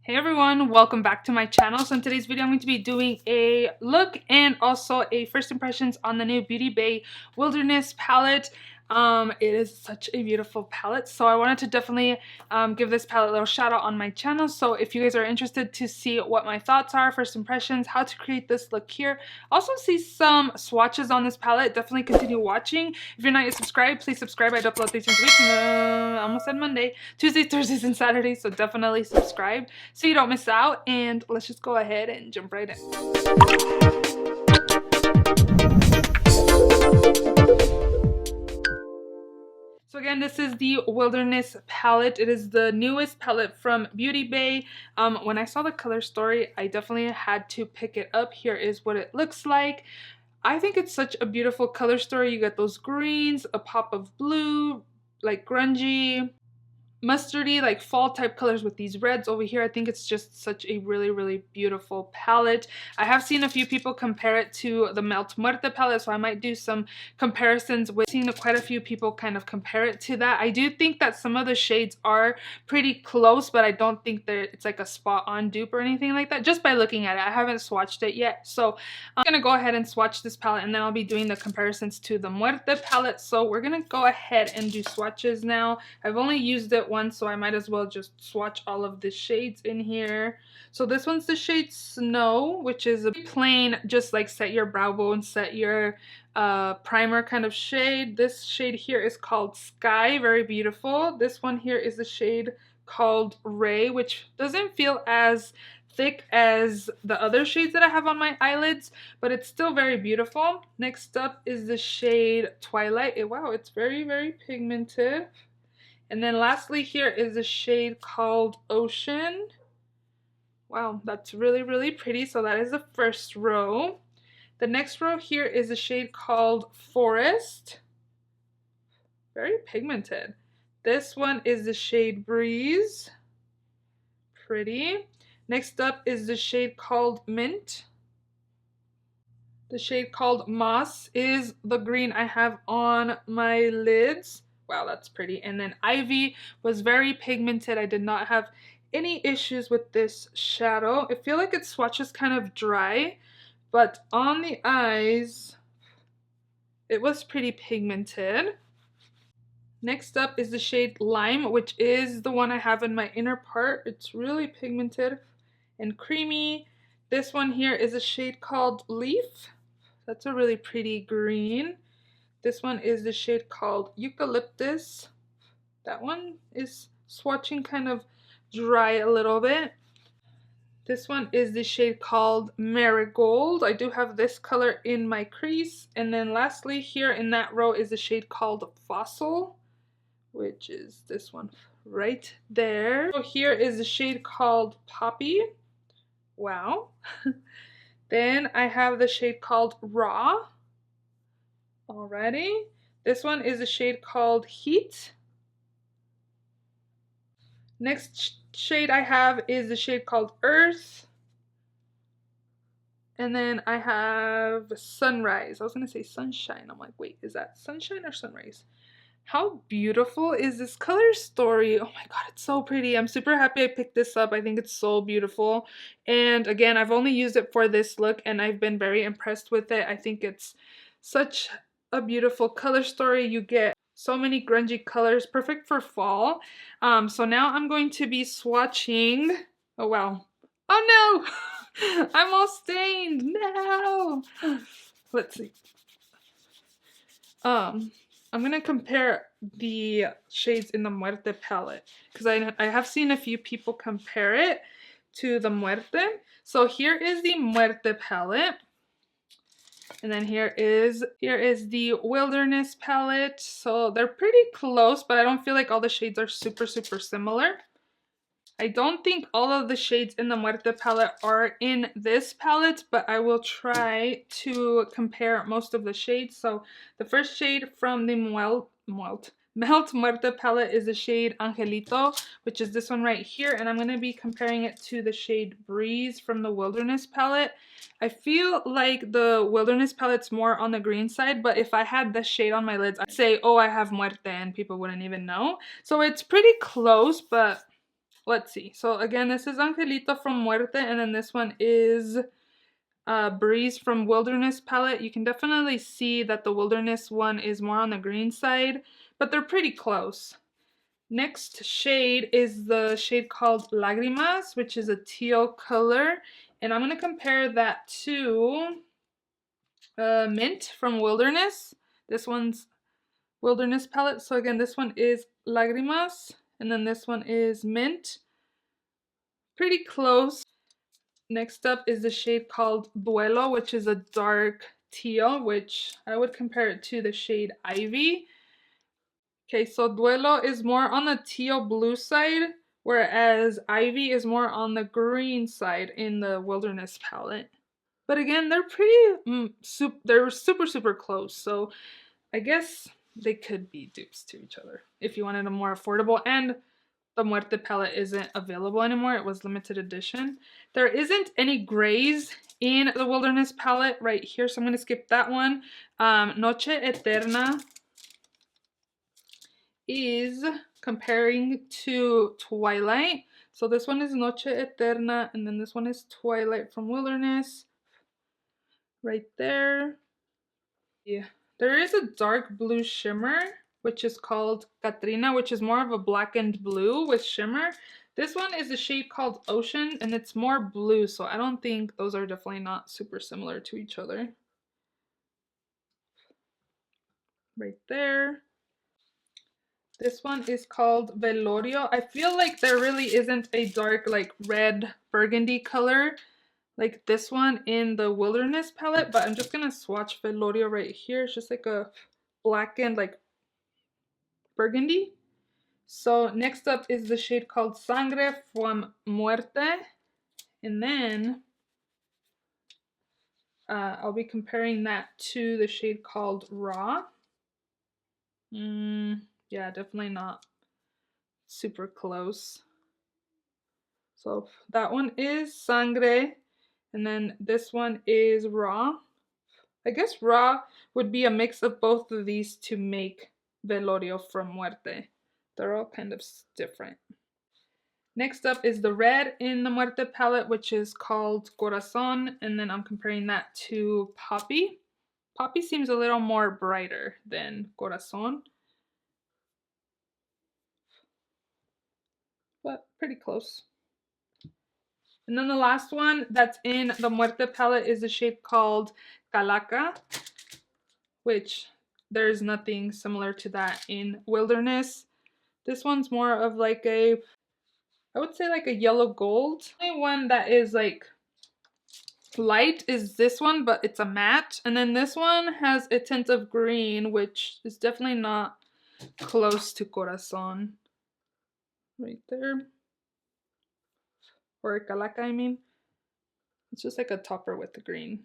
Hey everyone, welcome back to my channel. So in today's video I'm going to be doing a look and also a first impressions on the new Beauty Bay Wilderness palette. It is such a beautiful palette, so I wanted to definitely give this palette a little shout out on my channel. So if you guys are interested to see what my thoughts are, first impressions, how to create this look here, also see some swatches on this palette, definitely continue watching. If you're not yet subscribed, please subscribe. I upload 3 times a week. I almost said Monday, Tuesdays, Thursdays, and Saturdays, so definitely subscribe so you don't miss out. And let's just go ahead and jump right in. So again, this is the Wilderness palette. It is the newest palette from Beauty Bay. When I saw the color story, I definitely had to pick it up. Here is what it looks like. I think it's such a beautiful color story. You get those greens, a pop of blue, like grungy, mustardy, like fall type colors with these reds over here. I think it's just such a really beautiful palette. I have seen a few people compare it to the Muerte palette, so I might do some comparisons with seeing quite a few people kind of compare it to that. I do think that some of the shades are pretty close, but I don't think that it's like a spot on dupe or anything like that just by looking at it. I haven't swatched it yet, so I'm gonna go ahead and swatch this palette and then I'll be doing the comparisons to the Muerte palette. So we're gonna go ahead and do swatches now. I've only used it once, so I might as well just swatch all of the shades in here. So this one's the shade Snow, which is a plain, just like set your brow bone, set your primer kind of shade. This shade here is called Sky, very beautiful. This one here is the shade called Ray, which doesn't feel as thick as the other shades that I have on my eyelids, but it's still very beautiful. Next up is the shade Twilight. Wow, it's very pigmented. And then lastly here is a shade called Ocean. Wow, that's really pretty. So that is the first row. The next row here is a shade called Forest. Very pigmented. This one is the shade Breeze. Pretty. Next up is the shade called Mint. The shade called Moss is the green I have on my lids. Wow, that's pretty. And then Ivy was very pigmented. I did not have any issues with this shadow. I feel like its swatch is kind of dry, but on the eyes, it was pretty pigmented. Next up is the shade Lime, which is the one I have in my inner part. It's really pigmented and creamy. This one here is a shade called Leaf. That's a really pretty green. This one is the shade called Eucalyptus. That one is swatching kind of dry a little bit. This one is the shade called Marigold. I do have this color in my crease. And then lastly here in that row is the shade called Fossil, which is this one right there. So here is the shade called Poppy. Wow. Then I have the shade called Raw. Alrighty. This one is a shade called Heat. Next shade I have is the shade called Earth. And then I have Sunrise. I was going to say Sunshine. I'm like, wait, is that Sunshine or Sunrise? How beautiful is this color story? Oh my god, it's so pretty. I'm super happy I picked this up. I think it's so beautiful. And again, I've only used it for this look and I've been very impressed with it. I think it's such a beautiful color story. You get so many grungy colors, perfect for fall. So now I'm going to be swatching. Oh wow. Oh no! I'm all stained. No! Let's see. I'm gonna compare the shades in the Muerte palette because I have seen a few people compare it to the Muerte. So here is the Muerte palette. And then here is the Wilderness palette. So they're pretty close, but I don't feel like all the shades are super similar. I don't think all of the shades in the Muerte palette are in this palette, but I will try to compare most of the shades. So the first shade from the Melt Muerte palette is the shade Angelito, which is this one right here, and I'm going to be comparing it to the shade Breeze from the Wilderness palette. I feel like the Wilderness palette's more on the green side, but if I had this shade on my lids, I'd say, oh, I have Muerte, and people wouldn't even know. So it's pretty close, but let's see. So again, this is Angelito from Muerte, and then this one is Breeze from Wilderness palette. You can definitely see that the Wilderness one is more on the green side, but they're pretty close. Next shade is the shade called Lágrimas, which is a teal color, and I'm going to compare that to Mint from Wilderness. This one's Wilderness palette. So again, this one is Lágrimas, and then this one is Mint. Pretty close. Next up is the shade called Duelo, which is a dark teal, which I would compare it to the shade Ivy. Okay, so Duelo is more on the teal blue side, whereas Ivy is more on the green side in the Wilderness palette. But again, they're pretty, they're super close, so I guess they could be dupes to each other if you wanted a more affordable. And the Muerte palette isn't available anymore. It was limited edition. There isn't any grays in the Wilderness palette right here, so I'm going to skip that one. Noche Eterna is comparing to Twilight. So this one is Noche Eterna, and then this one is Twilight from Wilderness. Right there. Yeah. There is a dark blue shimmer, which is called Katrina, which is more of a blackened blue with shimmer. This one is a shade called Ocean, and it's more blue, so I don't think those are definitely not super similar to each other. Right there. This one is called Velorio. I feel like there really isn't a dark, like, red burgundy color like this one in the Wilderness palette, but I'm just gonna swatch Velorio right here. It's just like a blackened, like, burgundy. So next up is the shade called Sangre from Muerte, and then I'll be comparing that to the shade called Raw. Yeah, definitely not super close. So that one is Sangre, and then this one is Raw. I guess Raw would be a mix of both of these to make Velorio from Muerte. They're all kind of different. Next up is the red in the Muerte palette, which is called Corazon, and then I'm comparing that to Poppy. Poppy seems a little more brighter than Corazon, but pretty close. And then the last one that's in the Muerte palette is a shade called Calaca, which there's nothing similar to that in Wilderness. This one's more of like a, I would say like a yellow gold. The only one that is like light is this one, but it's a matte. And then this one has a tint of green, which is definitely not close to Corazon. Right there. Or Calaca, I mean. It's just like a topper with the green.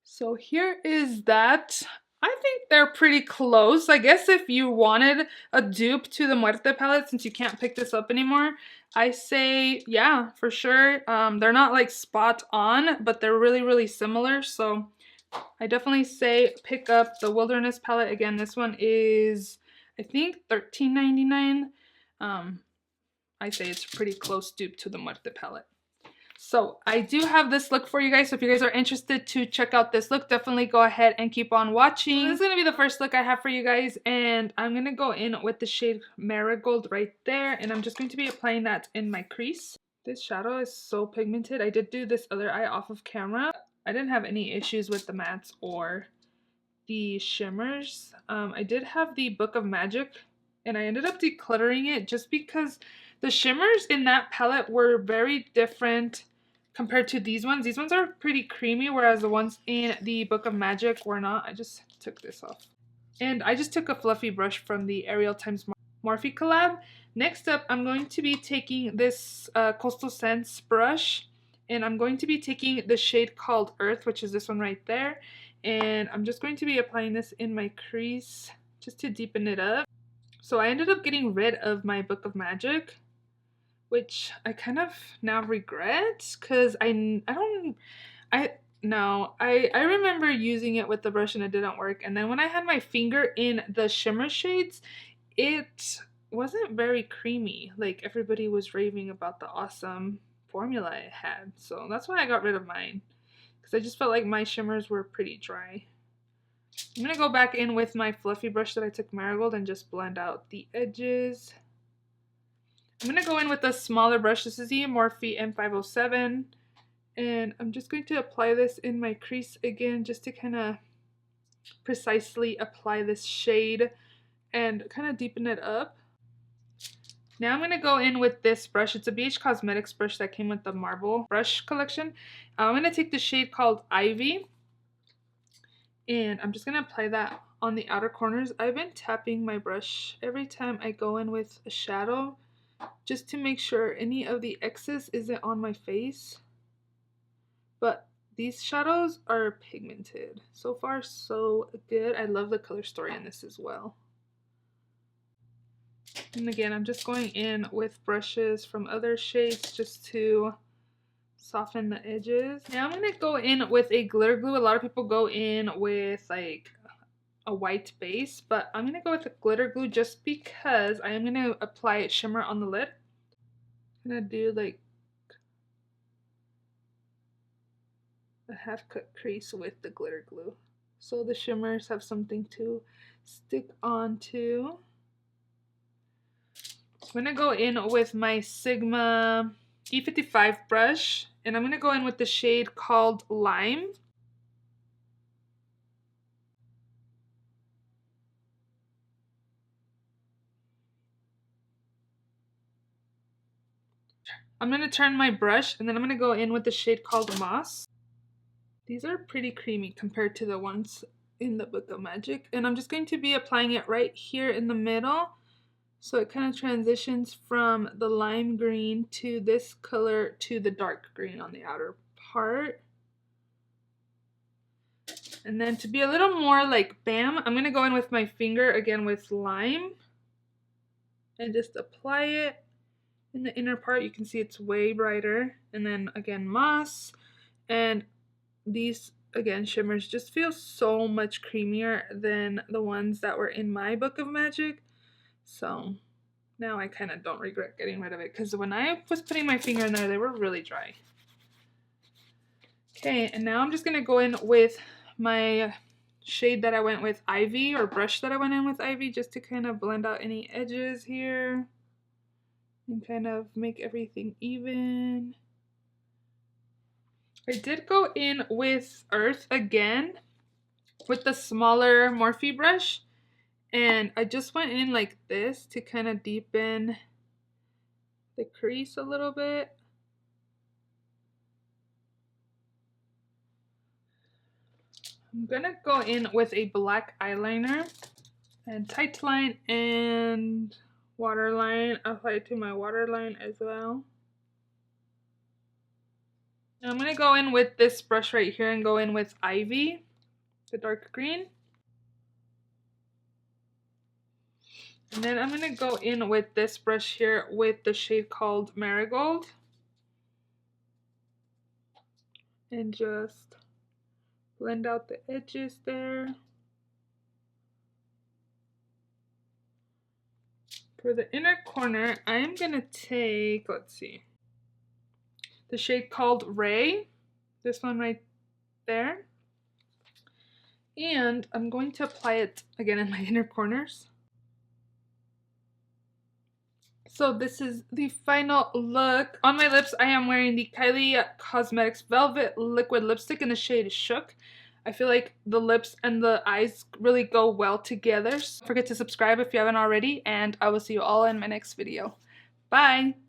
So here is that. I think they're pretty close. I guess if you wanted a dupe to the Muerte palette, since you can't pick this up anymore, I say, yeah, for sure. They're not like spot on, but they're really similar. So I definitely say pick up the Wilderness palette. Again, this one is, I think, $13.99. I say it's a pretty close dupe to the Muerte palette. So I do have this look for you guys. So if you guys are interested to check out this look, definitely go ahead and keep on watching. So this is going to be the first look I have for you guys. And I'm going to go in with the shade Marigold right there. And I'm just going to be applying that in my crease. This shadow is so pigmented. I did do this other eye off of camera. I didn't have any issues with the mattes or the shimmers. I did have the Book of Magic, and I ended up decluttering it just because the shimmers in that palette were very different compared to these ones. These ones are pretty creamy, whereas the ones in the Book of Magic were not. I just took this off. And I just took a fluffy brush from the Ariel Times Morphe collab. Next up, I'm going to be taking this Coastal Scents brush, and I'm going to be taking the shade called Earth, which is this one right there. And I'm just going to be applying this in my crease just to deepen it up. So I ended up getting rid of my Book of Magic, which I kind of now regret because I remember using it with the brush and it didn't work. And then when I had my finger in the shimmer shades, it wasn't very creamy. Like everybody was raving about the awesome formula it had. So that's why I got rid of mine. Because I just felt like my shimmers were pretty dry. I'm going to go back in with my fluffy brush that I took Marigold and just blend out the edges. I'm going to go in with a smaller brush. This is the Morphe M507. And I'm just going to apply this in my crease again just to kind of precisely apply this shade and kind of deepen it up. Now I'm going to go in with this brush. It's a BH Cosmetics brush that came with the Marble brush collection. I'm going to take the shade called Ivy. And I'm just going to apply that on the outer corners. I've been tapping my brush every time I go in with a shadow just to make sure any of the excess isn't on my face. But these shadows are pigmented. So far, so good. I love the color story in this as well. And again, I'm just going in with brushes from other shades just to soften the edges. Now I'm going to go in with a glitter glue. A lot of people go in with like a white base, but I'm going to go with a glitter glue just because I am going to apply shimmer on the lid. I'm going to do like a half cut crease with the glitter glue so the shimmers have something to stick onto. I'm going to go in with my Sigma E55 brush, and I'm going to go in with the shade called Lime. I'm going to turn my brush, and then I'm going to go in with the shade called Moss. These are pretty creamy compared to the ones in the Book of Magic, and I'm just going to be applying it right here in the middle. So it kind of transitions from the lime green to this color to the dark green on the outer part. And then to be a little more like bam, I'm going to go in with my finger again with lime and just apply it in the inner part. You can see it's way brighter. And then again, moss. And these, again, shimmers just feel so much creamier than the ones that were in my Book of Magic. So now I kind of don't regret getting rid of it because when I was putting my finger in there, they were really dry. Okay, and now I'm just going to go in with my shade that I went with Ivy, or brush that I went in with Ivy, just to kind of blend out any edges here and kind of make everything even. I did go in with Earth again with the smaller Morphe brush. And I just went in like this to kind of deepen the crease a little bit. I'm going to go in with a black eyeliner and tight line and waterline. Apply it to my waterline as well. Now I'm going to go in with this brush right here and go in with Ivy, the dark green. And then I'm going to go in with this brush here with the shade called Marigold. And just blend out the edges there. For the inner corner, I'm going to take, let's see, the shade called Ray. This one right there. And I'm going to apply it again in my inner corners. So this is the final look. On my lips, I am wearing the Kylie Cosmetics Velvet Liquid Lipstick in the shade Shook. I feel like the lips and the eyes really go well together. So don't forget to subscribe if you haven't already, and I will see you all in my next video. Bye!